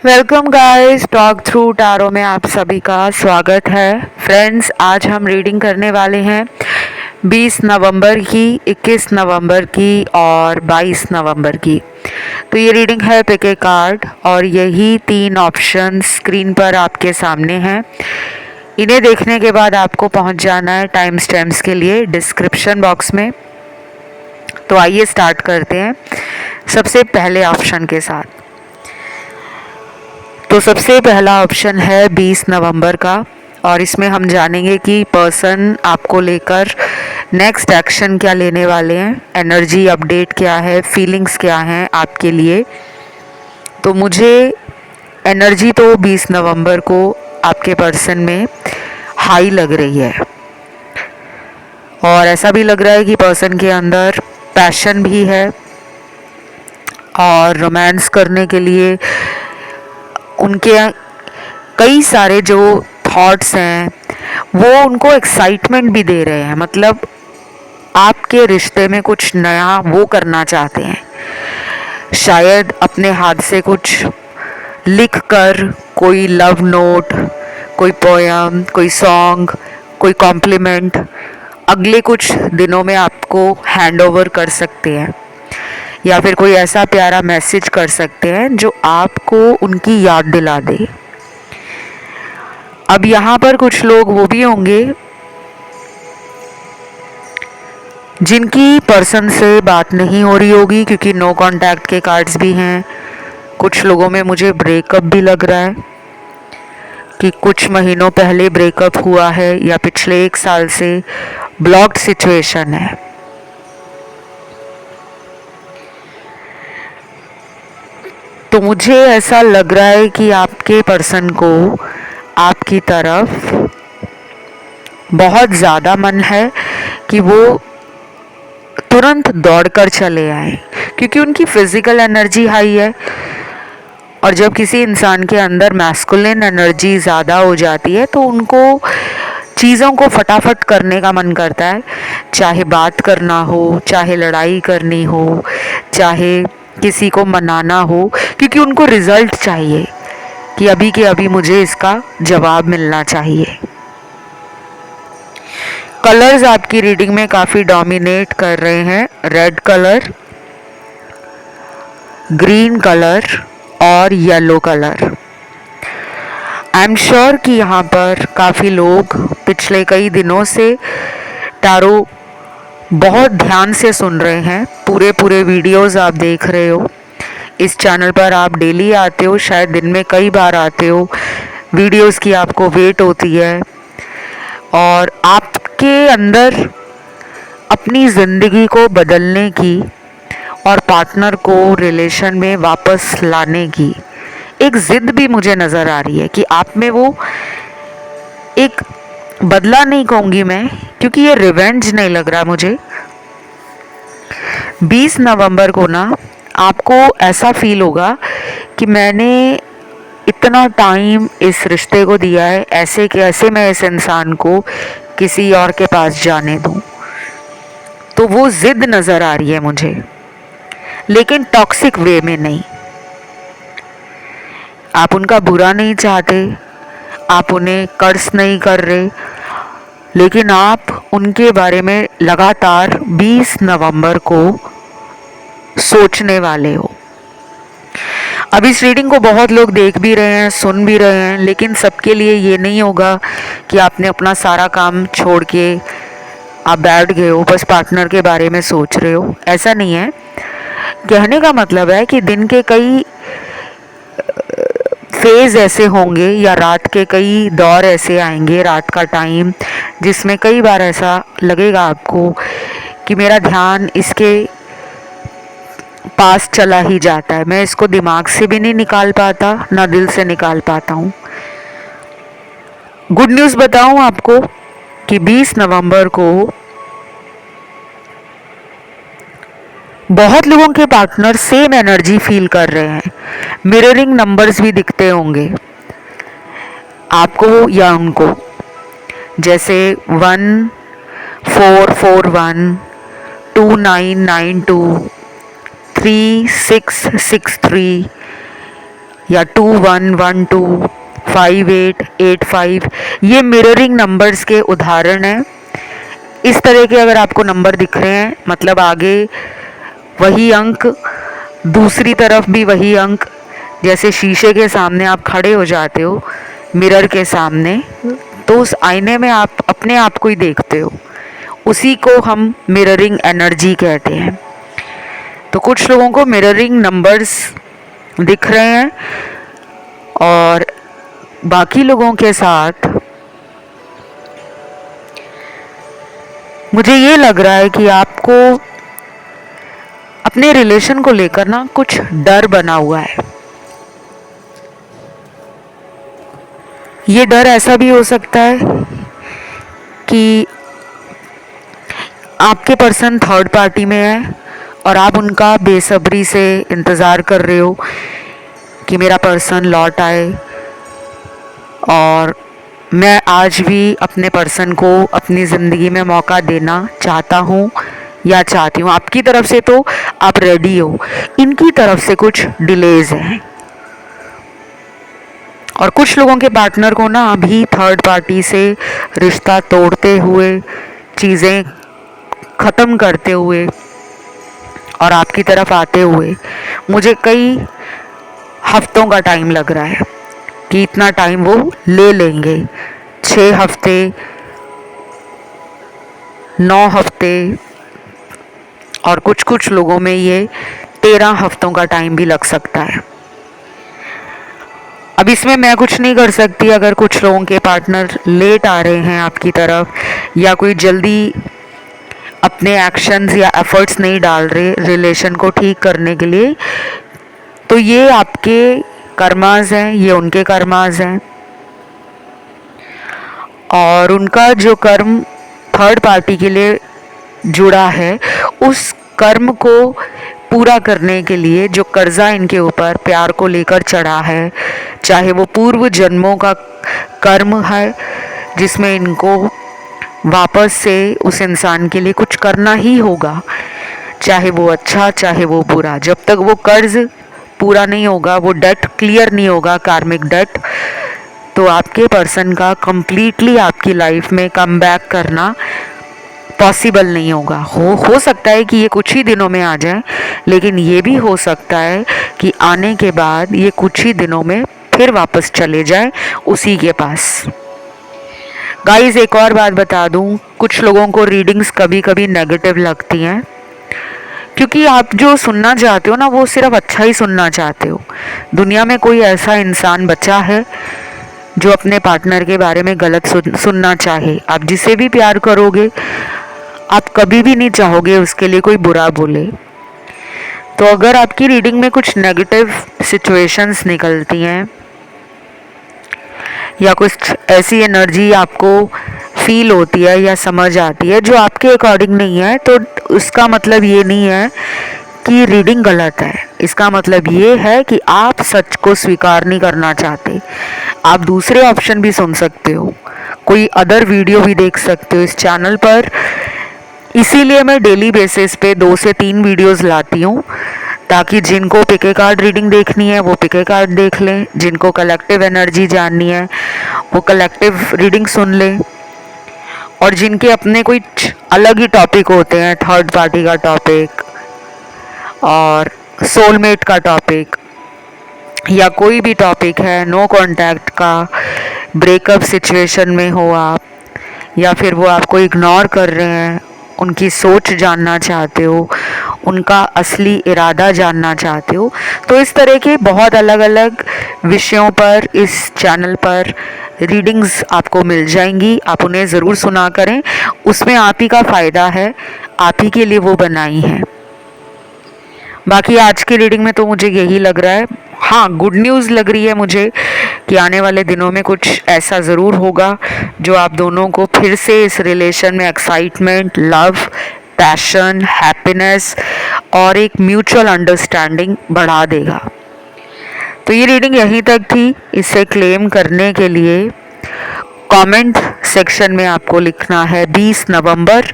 Welcome guys, talk through tarot में आप सभी का स्वागत है। फ्रेंड्स, आज हम रीडिंग करने वाले हैं 20 नवंबर की, 21 नवंबर की और 22 नवंबर की। तो ये रीडिंग है पिक ए कार्ड और यही 3 ऑप्शन स्क्रीन पर आपके सामने हैं। इन्हें देखने के बाद आपको पहुंच जाना है टाइम स्टैम्प्स के लिए डिस्क्रिप्शन बॉक्स में। तो आइए स्टार्ट करते हैं सबसे पहले ऑप्शन के साथ। तो सबसे पहला ऑप्शन है 20 नवंबर का और इसमें हम जानेंगे कि पर्सन आपको लेकर नेक्स्ट एक्शन क्या लेने वाले हैं, एनर्जी अपडेट क्या है, फीलिंग्स क्या हैं आपके लिए। तो मुझे एनर्जी तो 20 नवंबर को आपके पर्सन में हाई लग रही है और ऐसा भी लग रहा है कि पर्सन के अंदर पैशन भी है और रोमांस करने के लिए उनके कई सारे जो थॉट्स हैं वो उनको एक्साइटमेंट भी दे रहे हैं। मतलब आपके रिश्ते में कुछ नया वो करना चाहते हैं, शायद अपने हाथ से कुछ लिख कर, कोई लव नोट, कोई पोयम, कोई सॉन्ग, कोई कॉम्प्लीमेंट अगले कुछ दिनों में आपको हैंड ओवर कर सकते हैं या फिर कोई ऐसा प्यारा मैसेज कर सकते हैं जो आपको उनकी याद दिला दे। अब यहाँ पर कुछ लोग वो भी होंगे जिनकी पर्सन से बात नहीं हो रही होगी क्योंकि नो कांटेक्ट के कार्ड्स भी हैं। कुछ लोगों में मुझे ब्रेकअप भी लग रहा है कि कुछ महीनों पहले ब्रेकअप हुआ है या पिछले 1 साल से ब्लॉक्ड सिचुएशन है। तो मुझे ऐसा लग रहा है कि आपके पर्सन को आपकी तरफ बहुत ज़्यादा मन है कि वो तुरंत दौड़कर चले आए क्योंकि उनकी फिजिकल एनर्जी हाई है। और जब किसी इंसान के अंदर मैस्कुलिन एनर्जी ज़्यादा हो जाती है तो उनको चीज़ों को फटाफट करने का मन करता है, चाहे बात करना हो, चाहे लड़ाई करनी हो, चाहे किसी को मनाना हो, क्योंकि उनको रिजल्ट चाहिए कि अभी के अभी मुझे इसका जवाब मिलना चाहिए। कलर्स आपकी रीडिंग में काफ़ी डोमिनेट कर रहे हैं, रेड कलर, ग्रीन कलर और yellow colour. I am sure कि यहाँ पर काफ़ी लोग पिछले कई दिनों से टारो बहुत ध्यान से सुन रहे हैं। पूरे वीडियोस आप देख रहे हो। इस चैनल पर आप डेली आते हो, शायद दिन में कई बार आते हो। वीडियोस की आपको वेट होती है और आपके अंदर अपनी ज़िंदगी को बदलने की और पार्टनर को रिलेशन में वापस लाने की एक ज़िद भी मुझे नज़र आ रही है कि आप में वो एक बदला नहीं कहूँगी मैं, क्योंकि ये रिवेंज नहीं लग रहा मुझे। 20 नवंबर को ना आपको ऐसा फील होगा कि मैंने इतना टाइम इस रिश्ते को दिया है, ऐसे कैसे मैं इस इंसान को किसी और के पास जाने दूं। तो वो ज़िद नज़र आ रही है मुझे, लेकिन टॉक्सिक वे में नहीं। आप उनका बुरा नहीं चाहते, आप उन्हें कर्ज नहीं कर रहे, लेकिन आप उनके बारे में लगातार 20 नवंबर को सोचने वाले हो। अब इस रीडिंग को बहुत लोग देख भी रहे हैं, सुन भी रहे हैं, लेकिन सबके लिए ये नहीं होगा कि आपने अपना सारा काम छोड़ के आप बैठ गए हो, बस पार्टनर के बारे में सोच रहे हो। ऐसा नहीं है। कहने का मतलब है कि दिन के कई फेज़ ऐसे होंगे या रात के कई दौर ऐसे आएंगे, रात का टाइम, जिसमें कई बार ऐसा लगेगा आपको कि मेरा ध्यान इसके पास चला ही जाता है, मैं इसको दिमाग से भी नहीं निकाल पाता, ना दिल से निकाल पाता हूँ। गुड न्यूज़ बताऊँ आपको कि 20 नवंबर को बहुत लोगों के पार्टनर सेम एनर्जी फील कर रहे हैं। मिररिंग नंबर्स भी दिखते होंगे आपको या उनको, जैसे 1441, 2992, 3663, या 2112 5885, ये मिररिंग नंबर्स के उदाहरण हैं। इस तरह के अगर आपको नंबर दिख रहे हैं, मतलब आगे वही अंक, दूसरी तरफ भी वही अंक, जैसे शीशे के सामने आप खड़े हो जाते हो मिरर के सामने, तो उस आईने में आप अपने आप को ही देखते हो, उसी को हम मिररिंग एनर्जी कहते हैं। तो कुछ लोगों को मिररिंग नंबर्स दिख रहे हैं और बाकी लोगों के साथ मुझे ये लग रहा है कि आपको अपने रिलेशन को लेकर ना कुछ डर बना हुआ है। ये डर ऐसा भी हो सकता है कि आपके पर्सन थर्ड पार्टी में है और आप उनका बेसब्री से इंतज़ार कर रहे हो कि मेरा पर्सन लौट आए, और मैं आज भी अपने पर्सन को अपनी ज़िंदगी में मौका देना चाहता हूँ या चाहती हूँ। आपकी तरफ से तो आप रेडी हो, इनकी तरफ से कुछ डिलेज हैं। और कुछ लोगों के पार्टनर को ना अभी थर्ड पार्टी से रिश्ता तोड़ते हुए, चीज़ें ख़त्म करते हुए और आपकी तरफ आते हुए मुझे कई हफ्तों का टाइम लग रहा है कि इतना टाइम वो ले लेंगे। 6 हफ्ते, 9 हफ्ते, और कुछ कुछ लोगों में ये 13 हफ्तों का टाइम भी लग सकता है। अब इसमें मैं कुछ नहीं कर सकती अगर कुछ लोगों के पार्टनर लेट आ रहे हैं आपकी तरफ, या कोई जल्दी अपने एक्शंस या एफर्ट्स नहीं डाल रहे रिलेशन को ठीक करने के लिए, तो ये आपके कर्मास हैं, ये उनके कर्मास हैं। और उनका जो कर्म थर्ड पार्टी के लिए जुड़ा है, उस कर्म को पूरा करने के लिए जो कर्जा इनके ऊपर प्यार को लेकर चढ़ा है, चाहे वो पूर्व जन्मों का कर्म है जिसमें इनको वापस से उस इंसान के लिए कुछ करना ही होगा, चाहे वो अच्छा चाहे वो बुरा। जब तक वो कर्ज पूरा नहीं होगा, वो डेट क्लियर नहीं होगा, कार्मिक डेट, तो आपके पर्सन का कंप्लीटली आपकी लाइफ में कम बैक करना पॉसिबल नहीं होगा। हो सकता है कि ये कुछ ही दिनों में आ जाए, लेकिन ये भी हो सकता है कि आने के बाद ये कुछ ही दिनों में फिर वापस चले जाए उसी के पास। गाइस, एक और बात बता दूं, कुछ लोगों को रीडिंग्स कभी कभी नेगेटिव लगती हैं, क्योंकि आप जो सुनना चाहते हो ना, वो सिर्फ अच्छा ही सुनना चाहते हो। दुनिया में कोई ऐसा इंसान बचा है जो अपने पार्टनर के बारे में गलत सुनना चाहे? आप जिसे भी प्यार करोगे, आप कभी भी नहीं चाहोगे उसके लिए कोई बुरा बोले। तो अगर आपकी रीडिंग में कुछ नेगेटिव सिचुएशंस निकलती हैं या कुछ ऐसी एनर्जी आपको फील होती है या समझ आती है जो आपके अकॉर्डिंग नहीं है, तो उसका मतलब ये नहीं है कि रीडिंग गलत है। इसका मतलब ये है कि आप सच को स्वीकार नहीं करना चाहते। आप दूसरे ऑप्शन भी सुन सकते हो, कोई अदर वीडियो भी देख सकते हो इस चैनल पर। इसीलिए मैं डेली बेसिस पे 2 से 3 वीडियोस लाती हूँ, ताकि जिनको पिके कार्ड रीडिंग देखनी है वो पिके कार्ड देख लें, जिनको कलेक्टिव एनर्जी जाननी है वो कलेक्टिव रीडिंग सुन लें, और जिनके अपने कोई अलग ही टॉपिक होते हैं, थर्ड पार्टी का टॉपिक और सोलमेट का टॉपिक, या कोई भी टॉपिक है नो कांटेक्ट का, ब्रेकअप सिचुएशन में हो आप, या फिर वो आपको इग्नोर कर रहे हैं, उनकी सोच जानना चाहते हो, उनका असली इरादा जानना चाहते हो, तो इस तरह के बहुत अलग अलग विषयों पर इस चैनल पर रीडिंग्स आपको मिल जाएंगी। आप उन्हें ज़रूर सुना करें, उसमें आप ही का फ़ायदा है, आप ही के लिए वो बनाई हैं। बाकी आज की रीडिंग में तो मुझे यही लग रहा है। हाँ, गुड न्यूज़ लग रही है मुझे कि आने वाले दिनों में कुछ ऐसा ज़रूर होगा जो आप दोनों को फिर से इस रिलेशन में एक्साइटमेंट, लव, पैशन, हैप्पीनेस और एक म्यूचुअल अंडरस्टैंडिंग बढ़ा देगा। तो ये रीडिंग यहीं तक थी। इसे क्लेम करने के लिए कमेंट सेक्शन में आपको लिखना है 20 नवंबर,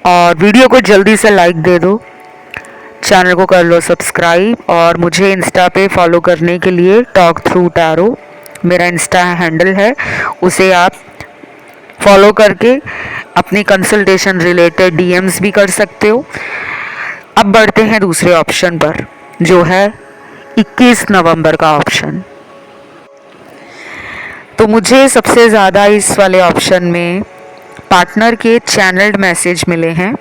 और वीडियो को जल्दी से लाइक दे दो चैनल को कर लो सब्सक्राइब और मुझे इंस्टा पे फॉलो करने के लिए टॉक थ्रू टैरो मेरा इंस्टा हैंडल है, उसे आप फॉलो करके अपनी कंसल्टेशन रिलेटेड डीएम्स भी कर सकते हो। अब बढ़ते हैं दूसरे ऑप्शन पर, जो है 21 नवंबर का ऑप्शन। तो मुझे सबसे ज़्यादा इस वाले ऑप्शन में पार्टनर के चैनल्ड मैसेज मिले हैं।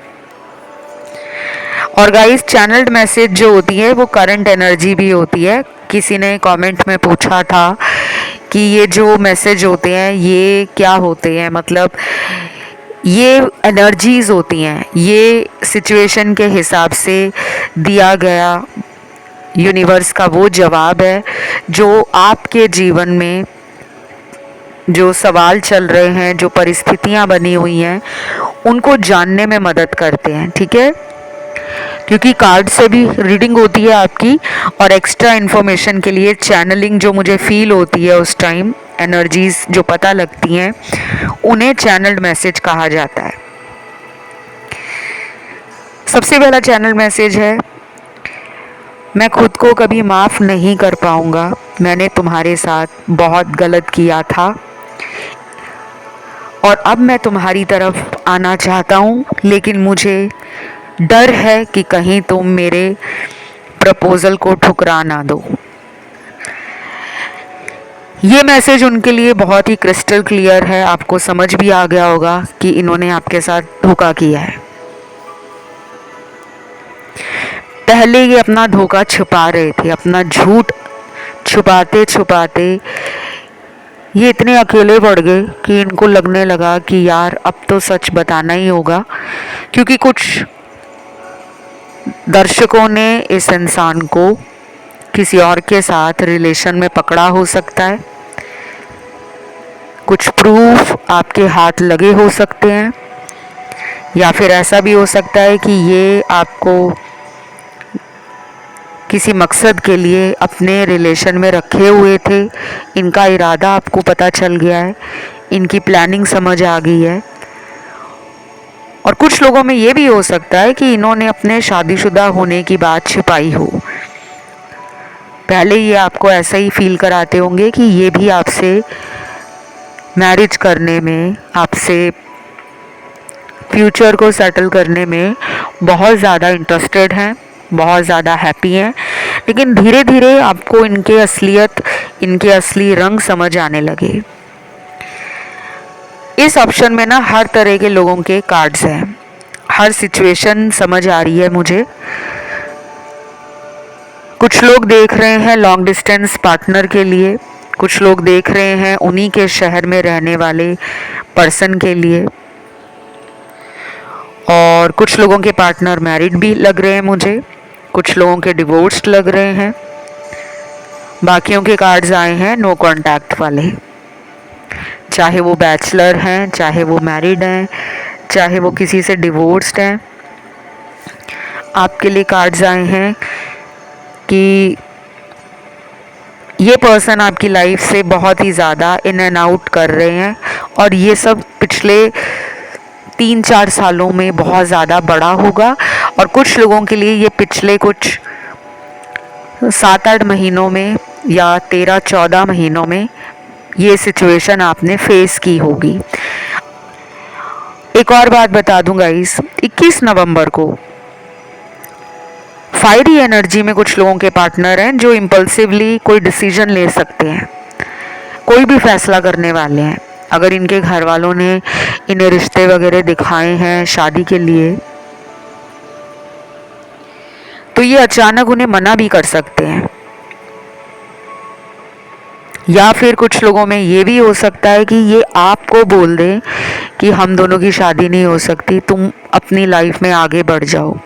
और गाइस, चैनल्ड मैसेज जो होती है वो करंट एनर्जी भी होती है। किसी ने कमेंट में पूछा था कि ये जो मैसेज होते हैं ये क्या होते हैं, मतलब ये एनर्जीज होती हैं, ये सिचुएशन के हिसाब से दिया गया यूनिवर्स का वो जवाब है जो आपके जीवन में जो सवाल चल रहे हैं, जो परिस्थितियां बनी हुई हैं, उनको जानने में मदद करते हैं। ठीक है, क्योंकि कार्ड से भी रीडिंग होती है आपकी, और एक्स्ट्रा इन्फॉर्मेशन के लिए चैनलिंग जो मुझे फील होती है उस टाइम, एनर्जीज जो पता लगती हैं, उन्हें चैनल्ड मैसेज कहा जाता है। सबसे पहला चैनल मैसेज है, मैं खुद को कभी माफ़ नहीं कर पाऊंगा, मैंने तुम्हारे साथ बहुत गलत किया था और अब मैं तुम्हारी तरफ आना चाहता हूँ, लेकिन मुझे डर है कि कहीं तुम मेरे प्रपोज़ल को ठुकरा ना दो। ये मैसेज उनके लिए बहुत ही क्रिस्टल क्लियर है, आपको समझ भी आ गया होगा कि इन्होंने आपके साथ धोखा किया है। पहले ये अपना धोखा छुपा रहे थे, अपना झूठ छुपाते छुपाते ये इतने अकेले पड़ गए कि इनको लगने लगा कि यार अब तो सच बताना ही होगा, क्योंकि कुछ दर्शकों ने इस इंसान को किसी और के साथ रिलेशन में पकड़ा हो सकता है, कुछ प्रूफ आपके हाथ लगे हो सकते हैं, या फिर ऐसा भी हो सकता है कि ये आपको किसी मकसद के लिए अपने रिलेशन में रखे हुए थे, इनका इरादा आपको पता चल गया है, इनकी प्लानिंग समझ आ गई है। और कुछ लोगों में ये भी हो सकता है कि इन्होंने अपने शादीशुदा होने की बात छिपाई हो। पहले ये आपको ऐसा ही फील कराते होंगे कि ये भी आपसे मैरिज करने में, आपसे फ्यूचर को सेटल करने में बहुत ज़्यादा इंटरेस्टेड हैं, बहुत ज़्यादा हैप्पी हैं, लेकिन धीरे धीरे आपको इनके असलियत, इनके असली रंग समझ आने लगे। इस ऑप्शन में ना हर तरह के लोगों के कार्ड्स हैं, हर सिचुएशन समझ आ रही है मुझे। कुछ लोग देख रहे हैं लॉन्ग डिस्टेंस पार्टनर के लिए, कुछ लोग देख रहे हैं उन्हीं के शहर में रहने वाले पर्सन के लिए, और कुछ लोगों के पार्टनर मैरिड भी लग रहे हैं मुझे, कुछ लोगों के डिवोर्स्ड लग रहे हैं। बाकियों के कार्ड्स आए हैं नो कॉन्टैक्ट वाले, चाहे वो बैचलर हैं, चाहे वो मैरिड हैं, चाहे वो किसी से डिवोर्स्ड हैं। आपके लिए कार्ड्स आए हैं कि ये पर्सन आपकी लाइफ से बहुत ही ज़्यादा इन एंड आउट कर रहे हैं, और ये सब पिछले 3-4 सालों में बहुत ज़्यादा बड़ा होगा, और कुछ लोगों के लिए ये पिछले कुछ 7-8 महीनों में या 13-14 महीनों में ये सिचुएशन आपने फेस की होगी। एक और बात बता दूं गाइस, 21 नवंबर को फायरी एनर्जी में कुछ लोगों के पार्टनर हैं जो इम्पल्सिवली कोई डिसीजन ले सकते हैं, कोई भी फैसला करने वाले हैं। अगर इनके घर वालों ने इन्हें रिश्ते वगैरह दिखाए हैं शादी के लिए, तो ये अचानक उन्हें मना भी कर सकते हैं। या फिर कुछ लोगों में ये भी हो सकता है कि ये आपको बोल दें कि हम दोनों की शादी नहीं हो सकती, तुम अपनी लाइफ में आगे बढ़ जाओ।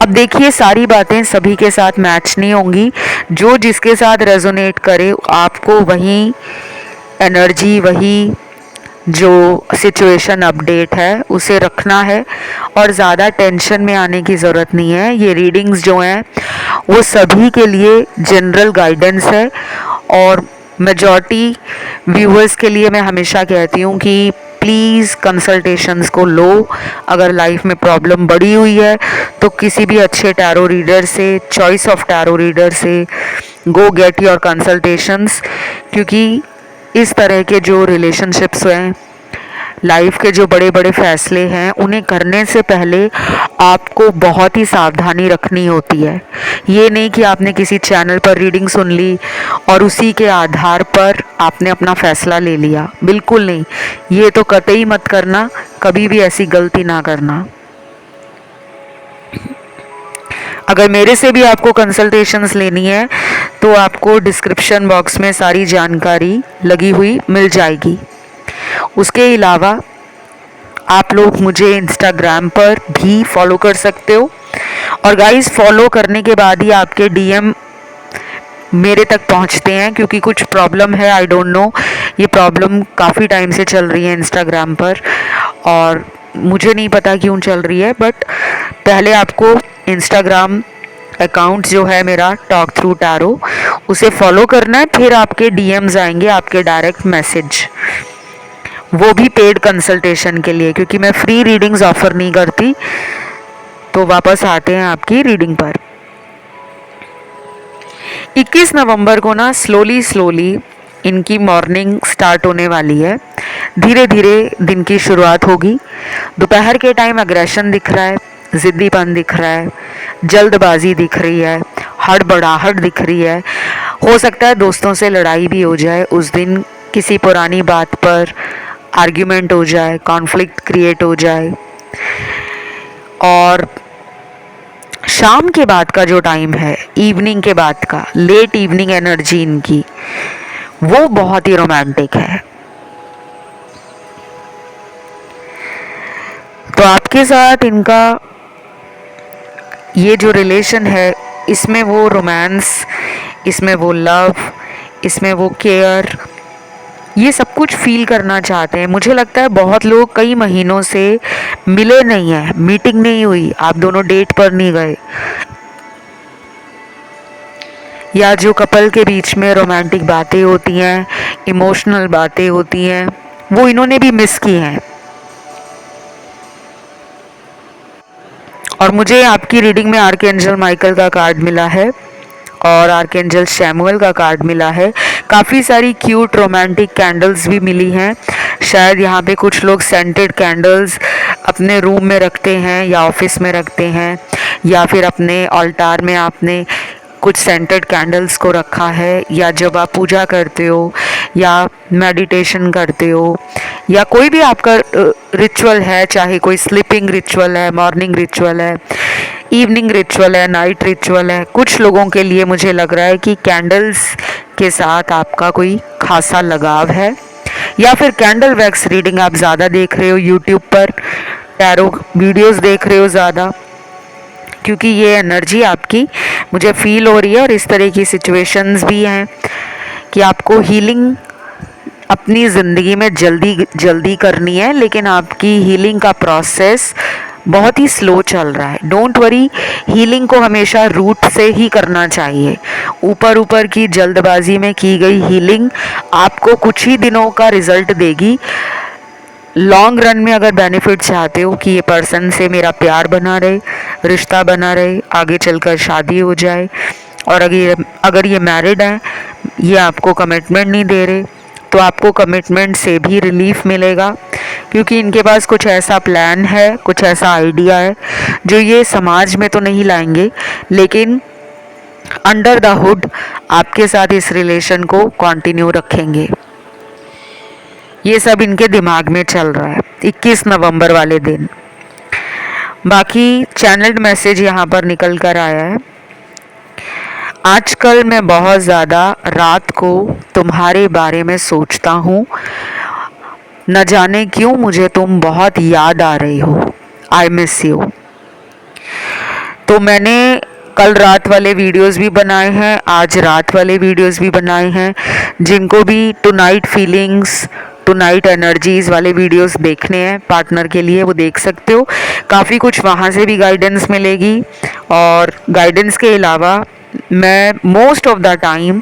अब देखिए, सारी बातें सभी के साथ मैच नहीं होंगी, जो जिसके साथ रेजोनेट करे आपको वही एनर्जी, वही जो सिचुएशन अपडेट है उसे रखना है, और ज़्यादा टेंशन में आने की ज़रूरत नहीं है। ये रीडिंग्स जो हैं वो सभी के लिए जनरल गाइडेंस है, और मेजॉरिटी व्यूअर्स के लिए मैं हमेशा कहती हूँ कि प्लीज़ कंसल्टेशंस को लो। अगर लाइफ में प्रॉब्लम बढ़ी हुई है तो किसी भी अच्छे टैरो रीडर से, चॉइस ऑफ टैरो रीडर से गो गेट योर कंसल्टेशंस, क्योंकि इस तरह के जो रिलेशनशिप्स हैं, लाइफ के जो बड़े बड़े फैसले हैं, उन्हें करने से पहले आपको बहुत ही सावधानी रखनी होती है। ये नहीं कि आपने किसी चैनल पर रीडिंग सुन ली और उसी के आधार पर आपने अपना फैसला ले लिया, बिल्कुल नहीं। ये तो कतई मत करना, कभी भी ऐसी गलती ना करना। अगर मेरे से भी आपको कंसल्टेशंस लेनी है तो आपको डिस्क्रिप्शन बॉक्स में सारी जानकारी लगी हुई मिल जाएगी। उसके अलावा आप लोग मुझे इंस्टाग्राम पर भी फॉलो कर सकते हो, और गाइस फॉलो करने के बाद ही आपके डीएम मेरे तक पहुंचते हैं, क्योंकि कुछ प्रॉब्लम है, आई डोंट नो। ये प्रॉब्लम काफ़ी टाइम से चल रही है इंस्टाग्राम पर और मुझे नहीं पता क्यों चल रही है, बट पहले आपको इंस्टाग्राम अकाउंट जो है मेरा टॉक थ्रू टैरो, उसे फॉलो करना है। फिर आपके डीएम्स आएंगे, आपके डायरेक्ट मैसेज, वो भी पेड कंसल्टेशन के लिए, क्योंकि मैं फ्री रीडिंग्स ऑफर नहीं करती। तो वापस आते हैं आपकी रीडिंग पर। 21 नवंबर को ना स्लोली इनकी मॉर्निंग स्टार्ट होने वाली है। धीरे धीरे दिन की शुरुआत होगी। दोपहर के टाइम अग्रेशन दिख रहा है, ज़िद्दीपन दिख रहा है, जल्दबाजी दिख रही है, हड़बड़ाहट दिख रही है। हो सकता है दोस्तों से लड़ाई भी हो जाए उस दिन, किसी पुरानी बात पर आर्ग्यूमेंट हो जाए, कॉन्फ्लिक्ट क्रिएट हो जाए। और शाम के बाद का जो टाइम है, इवनिंग के बाद का, लेट इवनिंग एनर्जी इनकी, वो बहुत ही रोमांटिक है। तो आपके साथ इनका ये जो रिलेशन है, इसमें वो रोमांस, इसमें वो लव, इसमें वो केयर, ये सब कुछ फील करना चाहते हैं। मुझे लगता है बहुत लोग कई महीनों से मिले नहीं हैं, मीटिंग नहीं हुई, आप दोनों डेट पर नहीं गए, या जो कपल के बीच में रोमांटिक बातें होती हैं, इमोशनल बातें होती हैं, वो इन्होंने भी मिस की हैं। और मुझे आपकी रीडिंग में आर्कएंजल माइकल का कार्ड मिला है और आर्कएंजल शैमुअल का कार्ड मिला है। काफ़ी सारी क्यूट रोमांटिक कैंडल्स भी मिली हैं। शायद यहाँ पे कुछ लोग सेंटेड कैंडल्स अपने रूम में रखते हैं या ऑफिस में रखते हैं, या फिर अपने ऑल्टार में आपने कुछ सेंटेड कैंडल्स को रखा है, या जब आप पूजा करते हो या मेडिटेशन करते हो या कोई भी आपका रिचुअल है, चाहे कोई स्लीपिंग रिचुअल है, मॉर्निंग रिचुअल है, इवनिंग रिचुअल है, नाइट रिचुअल है, कुछ लोगों के लिए मुझे लग रहा है कि कैंडल्स के साथ आपका कोई खासा लगाव है, या फिर कैंडल वैक्स रीडिंग आप ज़्यादा देख रहे हो यूट्यूब पर, टैरो वीडियोस देख रहे हो ज़्यादा, क्योंकि ये एनर्जी आपकी मुझे फील हो रही है। और इस तरह की सिचुएशंस भी हैं कि आपको हीलिंग अपनी ज़िंदगी में जल्दी जल्दी करनी है, लेकिन आपकी हीलिंग का प्रोसेस बहुत ही स्लो चल रहा है। डोंट वरी, हीलिंग को हमेशा रूट से ही करना चाहिए। ऊपर ऊपर की जल्दबाजी में की गई हीलिंग आपको कुछ ही दिनों का रिजल्ट देगी। लॉन्ग रन में अगर बेनिफिट चाहते हो कि ये पर्सन से मेरा प्यार बना रहे, रिश्ता बना रहे, आगे चलकर शादी हो जाए, और अगर ये मैरिड हैं, ये आपको कमिटमेंट नहीं दे रहे, तो आपको कमिटमेंट से भी रिलीफ मिलेगा, क्योंकि इनके पास कुछ ऐसा प्लान है, कुछ ऐसा आइडिया है जो ये समाज में तो नहीं लाएंगे, लेकिन अंडर द हुड आपके साथ इस रिलेशन को कंटिन्यू रखेंगे। ये सब इनके दिमाग में चल रहा है 21 नवंबर वाले दिन। बाकी चैनल्ड मैसेज यहाँ पर निकल कर आया है। आजकल मैं बहुत ज़्यादा रात को तुम्हारे बारे में सोचता हूँ, न जाने क्यों मुझे तुम बहुत याद आ रही हो, आई मिस यू। तो मैंने कल रात वाले वीडियोस भी बनाए हैं, आज रात वाले वीडियोस भी बनाए हैं। जिनको भी tonight feelings, tonight energies वाले वीडियोस देखने हैं पार्टनर के लिए, वो देख सकते हो। काफ़ी कुछ वहाँ से भी गाइडेंस मिलेगी। और गाइडेंस के अलावा मैं most of the time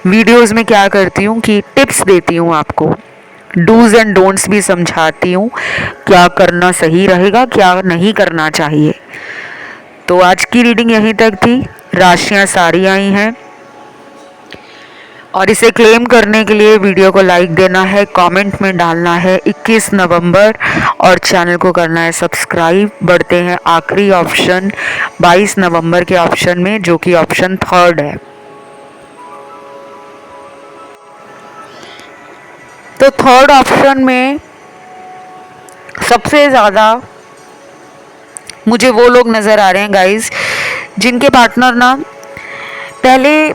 videos में क्या करती हूँ कि टिप्स देती हूँ आपको, डूज एंड डोंट्स भी समझाती हूँ, क्या करना सही रहेगा, क्या नहीं करना चाहिए। तो आज की रीडिंग यहीं तक थी। राशियाँ सारी आई हैं और इसे क्लेम करने के लिए वीडियो को लाइक देना है, कमेंट में डालना है 21 नवंबर और चैनल को करना है सब्सक्राइब। बढ़ते हैं आखिरी ऑप्शन 22 नवंबर के ऑप्शन में, जो कि ऑप्शन 3 है। तो 3 ऑप्शन में सबसे ज़्यादा मुझे वो लोग नज़र आ रहे हैं गाइस, जिनके पार्टनर ना पहले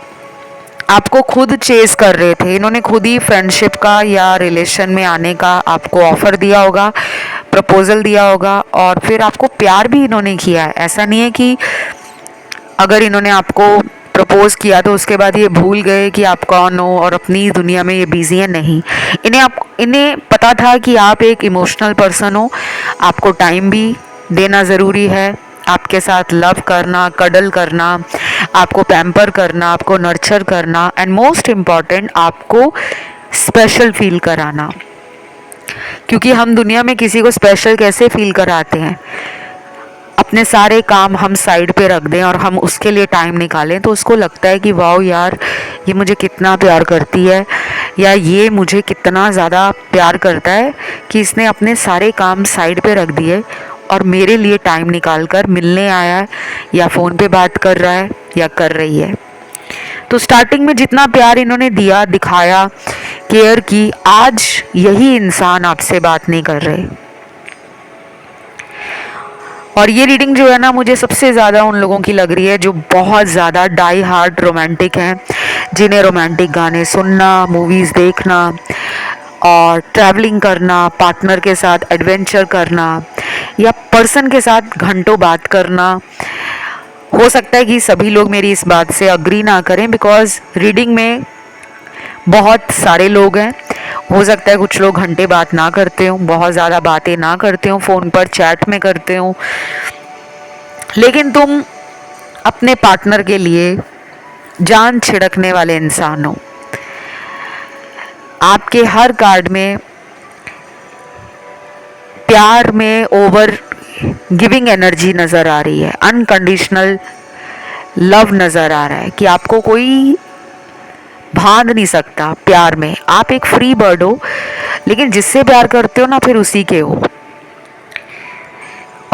आपको खुद चेस कर रहे थे। इन्होंने खुद ही फ्रेंडशिप का या रिलेशन में आने का आपको ऑफ़र दिया होगा, प्रपोज़ल दिया होगा, और फिर आपको प्यार भी इन्होंने किया है। ऐसा नहीं है कि अगर इन्होंने आपको प्रपोज किया तो उसके बाद ये भूल गए कि आप कौन हो और अपनी दुनिया में ये बिजी है। नहीं, इन्हें पता था कि आप एक इमोशनल पर्सन हो, आपको टाइम भी देना ज़रूरी है, आपके साथ लव करना, कडल करना, आपको पैम्पर करना, आपको नर्चर करना, एंड मोस्ट इम्पॉर्टेंट आपको स्पेशल फील कराना। क्योंकि हम दुनिया में किसी को स्पेशल कैसे फील कराते हैं? अपने सारे काम हम साइड पे रख दें और हम उसके लिए टाइम निकालें तो उसको लगता है कि वाओ यार, ये मुझे कितना प्यार करती है, या ये मुझे कितना ज़्यादा प्यार करता है कि इसने अपने सारे काम साइड पे रख दिए और मेरे लिए टाइम निकाल कर मिलने आया है, या फ़ोन पे बात कर रहा है, या कर रही है। तो स्टार्टिंग में जितना प्यार इन्होंने दिया, दिखाया, केयर की, आज यही इंसान आपसे बात नहीं कर रहे। और ये रीडिंग जो है ना, मुझे सबसे ज़्यादा उन लोगों की लग रही है जो बहुत ज़्यादा डाई हार्ड रोमांटिक हैं, जिन्हें रोमांटिक गाने सुनना, मूवीज़ देखना और ट्रैवलिंग करना, पार्टनर के साथ एडवेंचर करना या पर्सन के साथ घंटों बात करना। हो सकता है कि सभी लोग मेरी इस बात से अग्री ना करें, बिकॉज रीडिंग में बहुत सारे लोग हैं। हो सकता है कुछ लोग घंटे बात ना करते हो, बहुत ज़्यादा बातें ना करते हो, फ़ोन पर चैट में करते हो, लेकिन तुम अपने पार्टनर के लिए जान छिड़कने वाले इंसान हो। आपके हर कार्ड में प्यार में ओवर गिविंग एनर्जी नज़र आ रही है, अनकंडीशनल लव नज़र आ रहा है कि आपको कोई बांध नहीं सकता प्यार में। आप एक फ्री बर्ड हो, लेकिन जिससे प्यार करते हो ना फिर उसी के हो।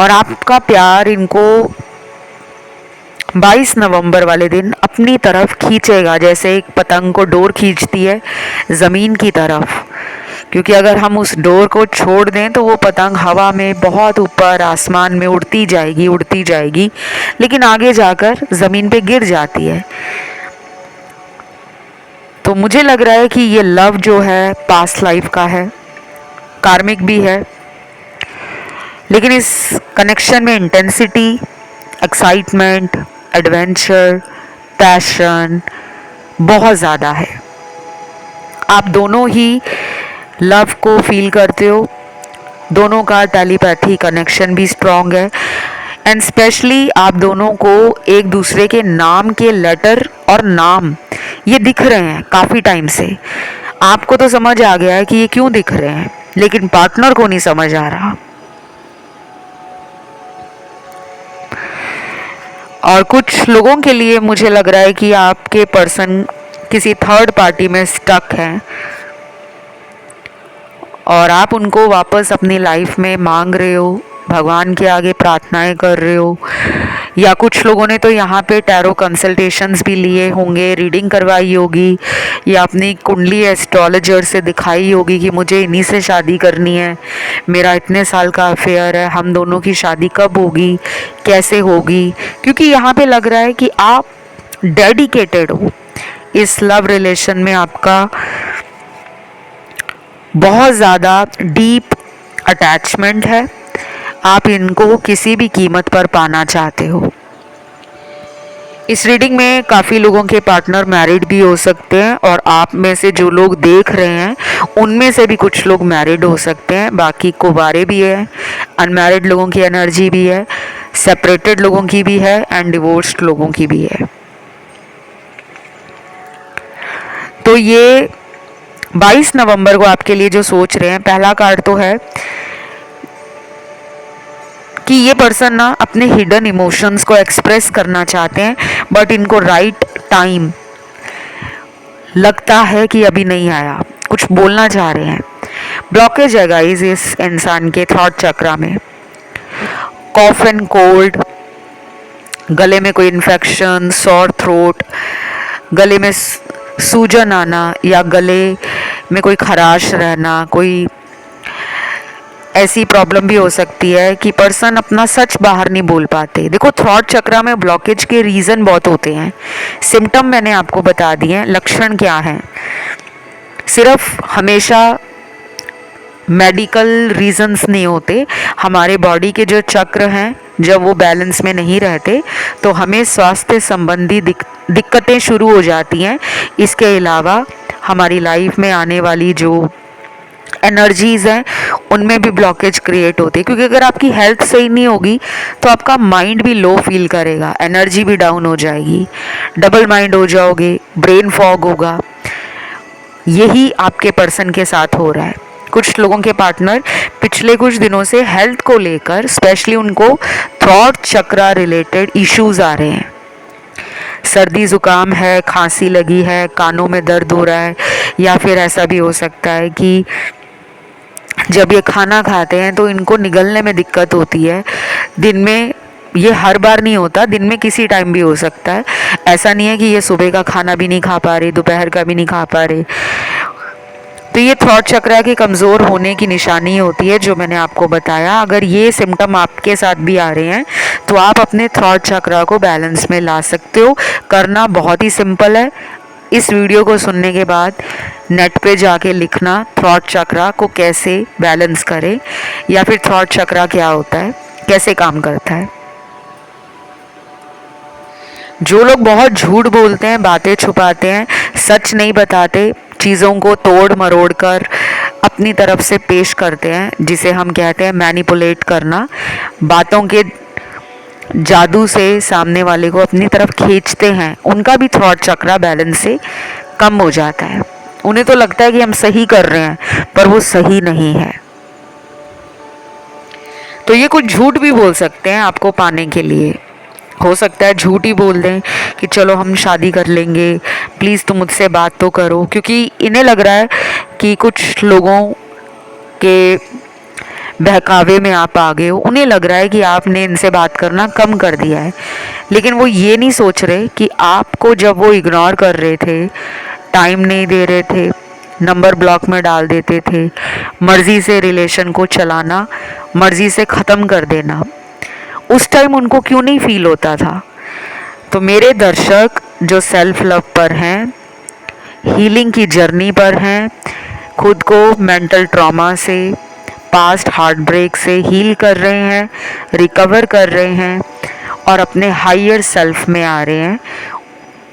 और आपका प्यार इनको 22 नवंबर वाले दिन अपनी तरफ खींचेगा, जैसे एक पतंग को डोर खींचती है ज़मीन की तरफ। क्योंकि अगर हम उस डोर को छोड़ दें तो वो पतंग हवा में बहुत ऊपर आसमान में उड़ती जाएगी, लेकिन आगे जाकर ज़मीन पे गिर जाती है। तो मुझे लग रहा है कि ये लव जो है पास्ट लाइफ का है, कार्मिक भी है, लेकिन इस कनेक्शन में इंटेंसिटी, एक्साइटमेंट, एडवेंचर, पैशन बहुत ज़्यादा है। आप दोनों ही लव को फील करते हो, दोनों का टेलीपैथी कनेक्शन भी स्ट्रॉन्ग है, एंड स्पेशली आप दोनों को एक दूसरे के नाम के लेटर और नाम ये दिख रहे हैं काफ़ी टाइम से। आपको तो समझ आ गया है कि ये क्यों दिख रहे हैं, लेकिन पार्टनर को नहीं समझ आ रहा। और कुछ लोगों के लिए मुझे लग रहा है कि आपके पर्सन किसी थर्ड पार्टी में स्टक हैं और आप उनको वापस अपनी लाइफ में मांग रहे हो, भगवान के आगे प्रार्थनाएं कर रहे हो, या कुछ लोगों ने तो यहाँ पे टैरो कंसल्टेशंस भी लिए होंगे, रीडिंग करवाई होगी, या अपनी कुंडली एस्ट्रोलॉजर से दिखाई होगी कि मुझे इन्हीं से शादी करनी है, मेरा इतने साल का अफेयर है, हम दोनों की शादी कब होगी, कैसे होगी। क्योंकि यहाँ पे लग रहा है कि आप डेडिकेटेड हो इस लव रिलेशन में, आपका बहुत ज़्यादा डीप अटैचमेंट है, आप इनको किसी भी कीमत पर पाना चाहते हो। इस रीडिंग में काफ़ी लोगों के पार्टनर मैरिड भी हो सकते हैं, और आप में से जो लोग देख रहे हैं उनमें से भी कुछ लोग मैरिड हो सकते हैं, बाकी कुंवारे भी हैं, अनमैरिड लोगों की एनर्जी भी है, सेपरेटेड लोगों की भी है, एंड डिवोर्स्ड लोगों की भी है। तो ये 22 नवंबर को आपके लिए जो सोच रहे हैं, पहला कार्ड तो है कि ये पर्सन ना अपने हिडन इमोशंस को एक्सप्रेस करना चाहते हैं, बट इनको राइट टाइम लगता है कि अभी नहीं आया, कुछ बोलना चाह रहे हैं। ब्लॉकेज है गाइस इस इंसान के थॉट चक्रा में। कॉफ एंड कोल्ड, गले में कोई इन्फेक्शन, सॉर थ्रोट, गले में सूजन आना या गले में कोई खराश रहना, कोई ऐसी प्रॉब्लम भी हो सकती है कि पर्सन अपना सच बाहर नहीं बोल पाते। देखो, थॉट चक्रा में ब्लॉकेज के रीज़न बहुत होते हैं। सिम्टम मैंने आपको बता दिए हैं, लक्षण क्या है। सिर्फ हमेशा मेडिकल रीजंस नहीं होते, हमारे बॉडी के जो चक्र हैं जब वो बैलेंस में नहीं रहते तो हमें स्वास्थ्य संबंधी दिक्कतें शुरू हो जाती हैं। इसके अलावा हमारी लाइफ में आने वाली जो एनर्जीज़ हैं उनमें भी ब्लॉकेज क्रिएट होती है, क्योंकि अगर आपकी हेल्थ सही नहीं होगी तो आपका माइंड भी लो फील करेगा, एनर्जी भी डाउन हो जाएगी, डबल माइंड हो जाओगे, ब्रेन फॉग होगा। यही आपके पर्सन के साथ हो रहा है। कुछ लोगों के पार्टनर पिछले कुछ दिनों से हेल्थ को लेकर स्पेशली उनको थॉट चक्रा रिलेटेड इश्यूज आ रहे हैं। सर्दी ज़ुकाम है, खांसी लगी है, कानों में दर्द हो रहा है, या फिर ऐसा भी हो सकता है कि जब ये खाना खाते हैं तो इनको निगलने में दिक्कत होती है। दिन में, ये हर बार नहीं होता, दिन में किसी टाइम भी हो सकता है। ऐसा नहीं है कि ये सुबह का खाना भी नहीं खा पा रहे, दोपहर का भी नहीं खा पा रहे। तो ये थॉट चक्रा के कमज़ोर होने की निशानी होती है जो मैंने आपको बताया। अगर ये सिम्टम आपके साथ भी आ रहे हैं तो आप अपने थॉट चक्रा को बैलेंस में ला सकते हो। करना बहुत ही सिंपल है। इस वीडियो को सुनने के बाद नेट पे जाके लिखना थॉट चक्रा को कैसे बैलेंस करें, या फिर थॉट चक्रा क्या होता है, कैसे काम करता है। जो लोग बहुत झूठ बोलते हैं, बातें छुपाते हैं, सच नहीं बताते, चीज़ों को तोड़ मरोड़ कर अपनी तरफ से पेश करते हैं, जिसे हम कहते हैं मैनिपुलेट करना, बातों के जादू से सामने वाले को अपनी तरफ खींचते हैं, उनका भी थॉट चक्रा बैलेंस से कम हो जाता है। उन्हें तो लगता है कि हम सही कर रहे हैं, पर वो सही नहीं है। तो ये कुछ झूठ भी बोल सकते हैं आपको पाने के लिए। हो सकता है झूठ ही बोल दें कि चलो हम शादी कर लेंगे, प्लीज़ तुम मुझसे बात तो करो, क्योंकि इन्हें लग रहा है कि कुछ लोगों के बहकावे में आप आ गए हो। उन्हें लग रहा है कि आपने इनसे बात करना कम कर दिया है, लेकिन वो ये नहीं सोच रहे कि आपको जब वो इग्नोर कर रहे थे, टाइम नहीं दे रहे थे, नंबर ब्लॉक में डाल देते थे, मर्ज़ी से रिलेशन को चलाना, मर्ज़ी से ख़त्म कर देना, उस टाइम उनको क्यों नहीं फील होता था। तो मेरे दर्शक जो सेल्फ लव पर हैं, हीलिंग की जर्नी पर हैं, खुद को मेंटल ट्रॉमा से, पास्ट हार्ट ब्रेक से हील कर रहे हैं, रिकवर कर रहे हैं और अपने हायर सेल्फ में आ रहे हैं,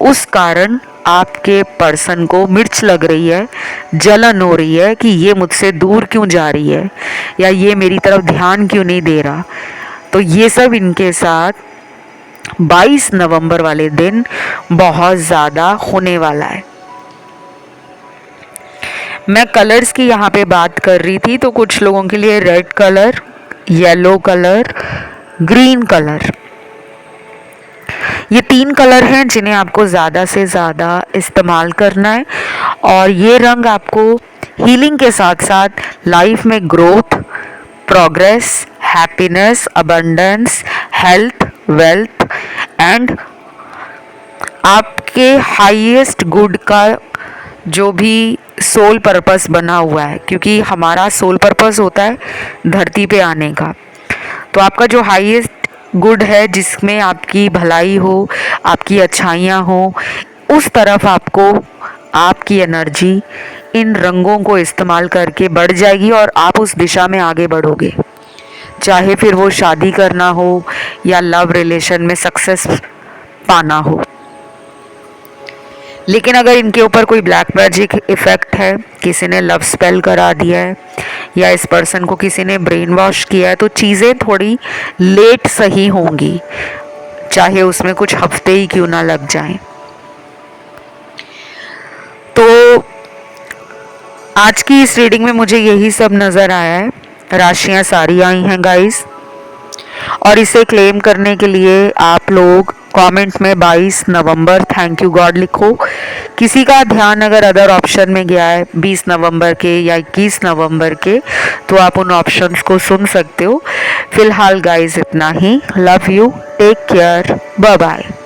उस कारण आपके पर्सन को मिर्च लग रही है, जलन हो रही है कि ये मुझसे दूर क्यों जा रही है, या ये मेरी तरफ ध्यान क्यों नहीं दे रहा। तो ये सब इनके साथ 22 नवंबर वाले दिन बहुत ज़्यादा होने वाला है। मैं कलर्स की यहाँ पे बात कर रही थी, तो कुछ लोगों के लिए red colour, yellow colour, green colour, ये 3 कलर हैं जिन्हें आपको ज़्यादा से ज़्यादा इस्तेमाल करना है। और ये रंग आपको हीलिंग के साथ साथ लाइफ में growth, progress, happiness, abundance, health, wealth and आपके हाईएस्ट गुड का जो भी सोल पर्पस बना हुआ है, क्योंकि हमारा सोल पर्पस होता है धरती पे आने का। तो आपका जो हाईएस्ट गुड है, जिसमें आपकी भलाई हो, आपकी अच्छाइयाँ हो, उस तरफ आपको आपकी एनर्जी इन रंगों को इस्तेमाल करके बढ़ जाएगी और आप उस दिशा में आगे बढ़ोगे। चाहे फिर वो शादी करना हो या लव रिलेशन में सक्सेस पाना हो। लेकिन अगर इनके ऊपर कोई ब्लैक मैजिक इफ़ेक्ट है, किसी ने लव स्पेल करा दिया है या इस पर्सन को किसी ने ब्रेन वॉश किया है, तो चीज़ें थोड़ी लेट सही होंगी, चाहे उसमें कुछ हफ्ते ही क्यों ना लग जाएं। तो आज की इस रीडिंग में मुझे यही सब नज़र आया है, राशियाँ सारी आई हैं गाइस। और इसे क्लेम करने के लिए आप लोग कमेंट में 22 नवंबर थैंक यू गॉड लिखो। किसी का ध्यान अगर अदर ऑप्शन में गया है 20 नवंबर के या 21 नवंबर के, तो आप उन ऑप्शंस को सुन सकते हो। फिलहाल गाइस इतना ही। Love you, take care, bye bye.